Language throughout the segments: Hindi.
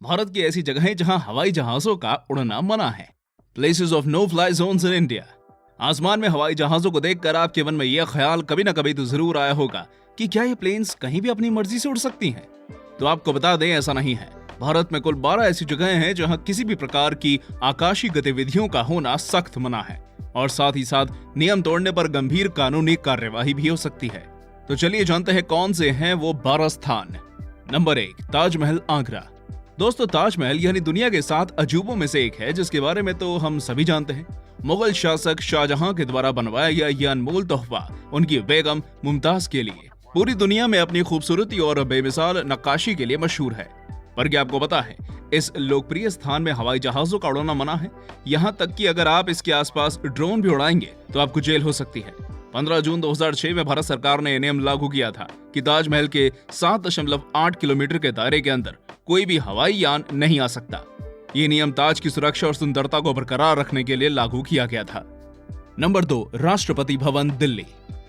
भारत की ऐसी जगहें जहां हवाई जहाजों का उड़ना मना है। Places of no fly zones in India. आसमान में हवाई जहाजों को देखकर आपके मन में यह ख्याल कभी न कभी तो जरूर आया होगा कि क्या ये प्लेन्स कहीं भी अपनी मर्जी से उड़ सकती हैं? तो आपको बता दें, ऐसा नहीं है। भारत में कुल 12 ऐसी जगहें हैं जहां किसी भी प्रकार की आकाशीय गतिविधियों का होना सख्त मना है और साथ ही साथ नियम तोड़ने पर गंभीर कानूनी कार्यवाही भी हो सकती है। तो चलिए जानते हैं कौन से हैं वो 12 स्थान। नंबर 1, ताजमहल, आगरा। दोस्तों, ताजमहल यानी दुनिया के 7 अजूबों में से एक है, जिसके बारे में तो हम सभी जानते हैं। मुगल शासक शाहजहां के द्वारा बनवाया गया यह अनमोल तोहफा उनकी बेगम मुमताज के लिए पूरी दुनिया में अपनी खूबसूरती और बेमिसाल नक्काशी के लिए मशहूर है। पर क्या आपको पता है, इस लोकप्रिय स्थान में हवाई जहाजों का उड़ना मना है। यहाँ तक कि अगर आप इसके आसपास ड्रोन भी उड़ाएंगे तो आपको जेल हो सकती है। 15 जून 2006 में भारत सरकार ने नियम लागू किया था कि ताजमहल के 7.8 किलोमीटर के दायरे के अंदर कोई भी हवाई यान नहीं आ सकता। ये नियम ताज की सुरक्षा और सुंदरता को बरकरार रखने के लिए लागू किया गया था। नंबर 2, राष्ट्रपति भवन, दिल्ली।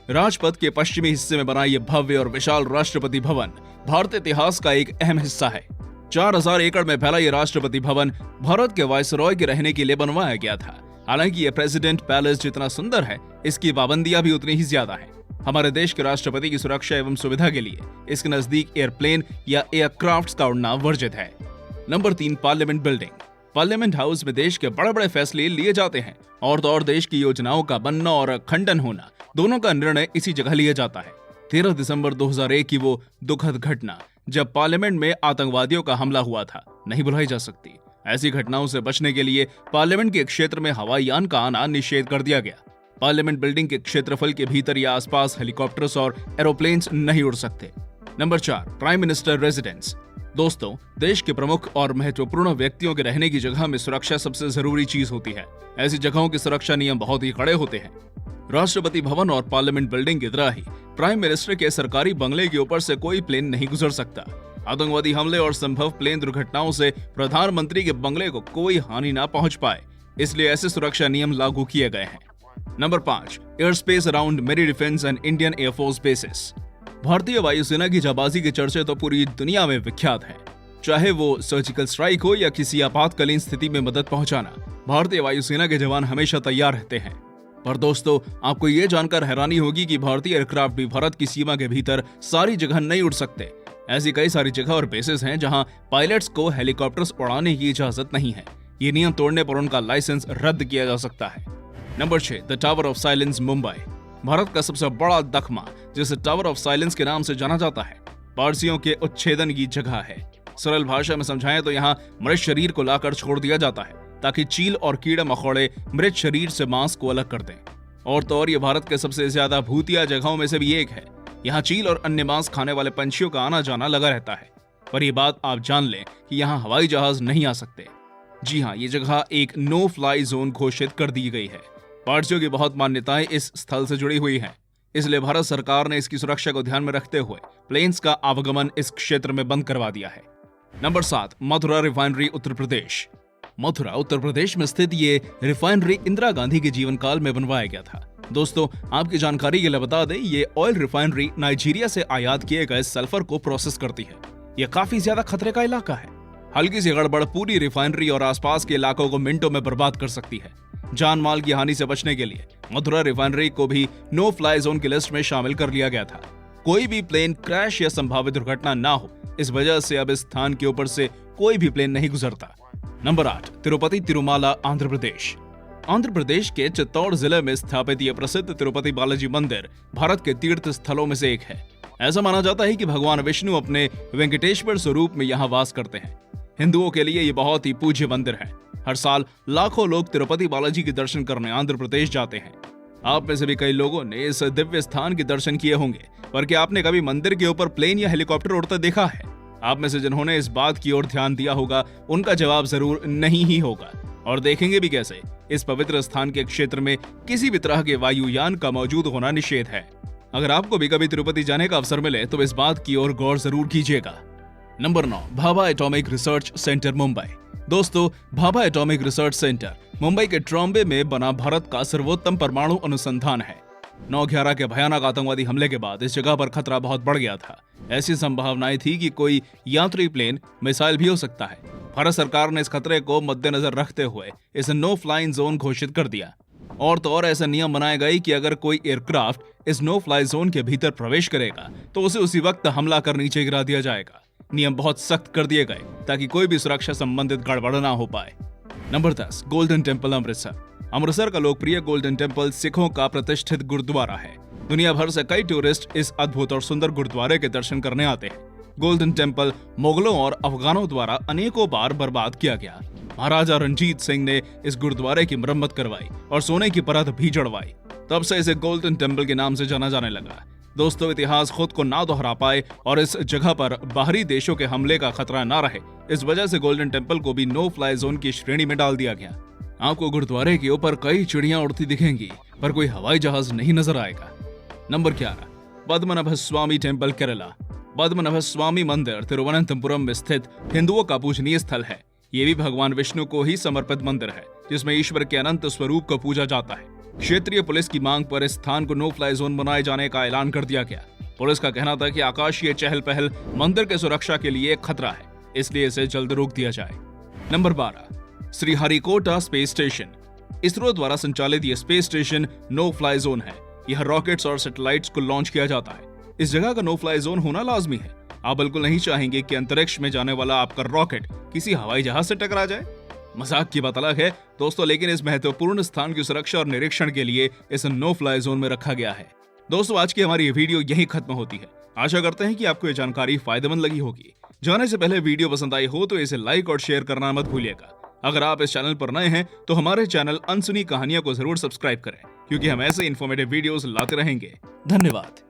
राजपथ के पश्चिमी हिस्से में बना यह भव्य और विशाल राष्ट्रपति भवन भारतीय इतिहास का एक अहम हिस्सा है। 4000 एकड़ में फैला यह राष्ट्रपति भवन भारत के वायसरॉय के रहने के लिए बनवाया गया था। हालांकि ये प्रेसिडेंट पैलेस जितना सुंदर है, इसकी पाबंदियां भी उतनी ही ज्यादा हैं। हमारे देश के राष्ट्रपति की सुरक्षा एवं सुविधा के लिए इसके नजदीक एयरप्लेन या एयरक्राफ्ट्स का उड़ना वर्जित है। Number 3, parliament building. Parliament house में देश के बड़े बड़े फैसले लिए जाते हैं और तो और देश की योजनाओं का बनना और खंडन होना, दोनों का निर्णय इसी जगह लिया जाता है। 13 दिसंबर 2001 की वो दुखद घटना जब पार्लियामेंट में आतंकवादियों का हमला हुआ था नहीं भुलाई जा सकती। ऐसी घटनाओं से बचने के लिए पार्लियामेंट के क्षेत्र में हवाई यान का आना निषेध कर दिया गया। पार्लियामेंट बिल्डिंग के क्षेत्रफल के भीतर या आसपास हेलीकॉप्टर्स और एरोप्लेन्स नहीं उड़ सकते। Number 4, prime minister residence. दोस्तों, देश के प्रमुख और महत्वपूर्ण व्यक्तियों के रहने की जगह में सुरक्षा सबसे जरूरी चीज होती है। ऐसी जगहों की सुरक्षा नियम बहुत ही कड़े होते हैं। राष्ट्रपति भवन और पार्लियामेंट बिल्डिंग की तरह ही प्राइम मिनिस्टर के सरकारी बंगले के ऊपर से कोई प्लेन नहीं गुजर सकता। आतंकवादी हमले और संभव प्लेन दुर्घटनाओं से प्रधानमंत्री के बंगले को कोई हानि ना पहुंच पाए, इसलिए ऐसे सुरक्षा नियम लागू किए गए हैं। नंबर 5, एयर स्पेस अराउंड मेरी defence and Indian air force basis. भारतीय वायुसेना की जाबाजी के चर्चे तो पूरी दुनिया में विख्यात हैं। चाहे वो सर्जिकल स्ट्राइक हो या किसी आपातकालीन स्थिति में मदद पहुंचाना, भारतीय वायुसेना के जवान हमेशा तैयार रहते हैं। पर दोस्तों, आपको ये जानकर हैरानी होगी कि भारतीय एयरक्राफ्ट भी भारत की सीमा के भीतर सारी जगह नहीं उड़ सकते। ऐसी कई सारी जगह और बेसेस हैं जहां पायलट्स को हेलीकॉप्टर्स उड़ाने की इजाजत नहीं है। ये नियम तोड़ने पर उनका लाइसेंस रद्द किया जा सकता है। Number 6, the tower of silence, Mumbai. Bharat का सबसे बड़ा दखमा, जिसे टावर ऑफ साइलेंस के नाम से जाना जाता है, पारसियों के उच्छेदन की जगह है। सरल भाषा में समझाएं तो यहाँ मृत शरीर को लाकर छोड़ दिया जाता है ताकि चील और कीड़े मकोड़े मृत शरीर से मांस को अलग कर दें। और तो और ये भारत के सबसे ज्यादा भूतिया जगहों में से भी एक है। यहाँ चील और अन्य मांस खाने वाले पंछियों का आना जाना लगा रहता है। पर यह बात आप जान लें कि यहाँ हवाई जहाज नहीं आ सकते। जी हाँ, ये जगह एक नो फ्लाई जोन घोषित कर दी गई है। पारसियों की बहुत मान्यताएं इस स्थल से जुड़ी हुई हैं, इसलिए भारत सरकार ने इसकी सुरक्षा को ध्यान में रखते हुए प्लेन्स का आवागमन इस क्षेत्र में बंद करवा दिया है। Number 7, Mathura refinery, Uttar Pradesh. मथुरा उत्तर प्रदेश में स्थित ये रिफाइनरी इंदिरा गांधी के जीवन काल में बनवाया गया था। दोस्तों, आपकी जानकारी के लिए बता दें, ये ऑयल रिफाइनरी नाइजीरिया से आयात किए गए सल्फर को प्रोसेस करती है। यह काफी ज्यादा खतरे का इलाका है। हल्की सी गड़बड़ पूरी रिफाइनरी और आसपास के इलाकों को मिनटों में बर्बाद कर सकती है। जान माल की हानि से बचने के लिए मथुरा रिफाइनरी को भी नो फ्लाई जोन की लिस्ट में शामिल कर लिया गया था। कोई भी प्लेन क्रैश या संभावित दुर्घटना ना हो, इस वजह से अब इस स्थान के ऊपर से कोई भी प्लेन नहीं गुजरता। नंबर 8, तिरुपति तिरुमाला, आंध्र प्रदेश। आंध्र प्रदेश के चित्तौड़ जिले में स्थापित यह प्रसिद्ध तिरुपति बालाजी मंदिर भारत के तीर्थ स्थलों में से एक है। ऐसा माना जाता है कि भगवान विष्णु अपने वेंकटेश्वर स्वरूप में यहाँ वास करते हैं। हिंदुओं के लिए ये बहुत ही पूज्य मंदिर है। हर साल लाखों लोग तिरुपति बालाजी के दर्शन करने आंध्र प्रदेश जाते हैं। आप में से भी कई लोगों ने इस दिव्य स्थान के दर्शन किए होंगे, पर क्या आपने कभी मंदिर के ऊपर प्लेन या हेलीकॉप्टर उड़ता देखा है? आप में से जिन्होंने इस बात की ओर ध्यान दिया होगा, उनका जवाब जरूर नहीं ही होगा। और देखेंगे भी कैसे? इस पवित्र स्थान के क्षेत्र में किसी भी तरह के वायुयान का मौजूद होना निषेध है। अगर आपको भी कभी तिरुपति जाने का अवसर मिले तो इस बात की ओर गौर जरूर कीजिएगा। Number 9, Bhabha atomic research centre, Mumbai. दोस्तों, Bhabha atomic research centre Mumbai के ट्रॉम्बे में बना भारत का सर्वोत्तम परमाणु अनुसंधान है। 9/11 के भयानक आतंकवादी हमले के बाद इस जगह पर खतरा बहुत बढ़ गया था। ऐसी संभावनाएं थी कि कोई यात्री प्लेन, मिसाइल भी हो सकता है। भारत सरकार ने इस खतरे को मद्देनजर रखते हुए इसे नो फ्लाइंग जोन घोषित कर दिया। और तो और ऐसा नियम बनाए गए कि अगर कोई एयरक्राफ्ट इस नो फ्लाई जोन के भीतर प्रवेश करेगा तो उसे उसी वक्त हमला कर नीचे गिरा दिया जाएगा। नियम बहुत सख्त कर दिए गए ताकि कोई भी सुरक्षा संबंधित गड़बड़ ना हो पाए। Number 10, golden temple Amritsar. Amritsar का लोकप्रिय गोल्डन टेम्पल सिखों का प्रतिष्ठित गुरुद्वारा है। दुनिया भर से कई टूरिस्ट इस अद्भुत और सुंदर गुरुद्वारे के दर्शन करने आते हैं। गोल्डन टेम्पल मुगलों और अफगानों द्वारा अनेकों बार बर्बाद किया गया। महाराजा रणजीत सिंह ने इस गुरुद्वारे की मरम्मत करवाई और सोने की परत भी जड़वाई। तब से इसे गोल्डन टेम्पल के नाम से जाना जाने लगा। दोस्तों, इतिहास खुद को ना दोहरा पाए और इस जगह पर बाहरी देशों के हमले का खतरा ना रहे, इस वजह से गोल्डन टेम्पल को भी नो फ्लाई जोन की श्रेणी में डाल दिया गया। आपको गुरुद्वारे के ऊपर कई चिड़ियां उड़ती दिखेंगी पर कोई हवाई जहाज नहीं नजर आएगा। नंबर 11, पद्मनाभ स्वामी टेम्पल केरला। पद्मनाभ स्वामी मंदिर तिरुवनंतपुरम में स्थित हिंदुओं का पूजनीय स्थल है। ये भी भगवान विष्णु को ही समर्पित मंदिर है जिसमें ईश्वर के अनंत स्वरूप को पूजा जाता है। क्षेत्रीय पुलिस की मांग पर इस स्थान को नो फ्लाई जोन बनाए जाने का ऐलान कर दिया गया। पुलिस का कहना था कि आकाशीय चहल पहल मंदिर के सुरक्षा के लिए एक खतरा है, इसलिए इसे जल्द रोक दिया जाए। Number 12, Sriharikota space station. ISRO द्वारा संचालित ये space station no fly zone है। यह रॉकेट्स और सैटेलाइट्स को लॉन्च किया जाता है। इस जगह का नो फ्लाई जोन होना लाजमी है। आप बिल्कुल नहीं चाहेंगे कि अंतरिक्ष में जाने वाला आपका रॉकेट किसी हवाई जहाज से टकरा जाए। मजाक की बात अलग है दोस्तों, लेकिन इस महत्वपूर्ण स्थान की सुरक्षा और निरीक्षण के लिए इसे नो फ्लाई जोन में रखा गया है। दोस्तों, आज की हमारी ये वीडियो यहीं खत्म होती है। आशा करते हैं कि आपको ये जानकारी फायदेमंद लगी होगी। जाने से पहले वीडियो पसंद आई हो तो इसे लाइक और शेयर करना मत भूलिएगा। अगर आप इस चैनल पर नए हैं तो हमारे चैनल अनसुनी कहानियां को जरूर सब्सक्राइब करें, क्योंकि हम ऐसे इन्फॉर्मेटिव वीडियोस लाते रहेंगे। धन्यवाद।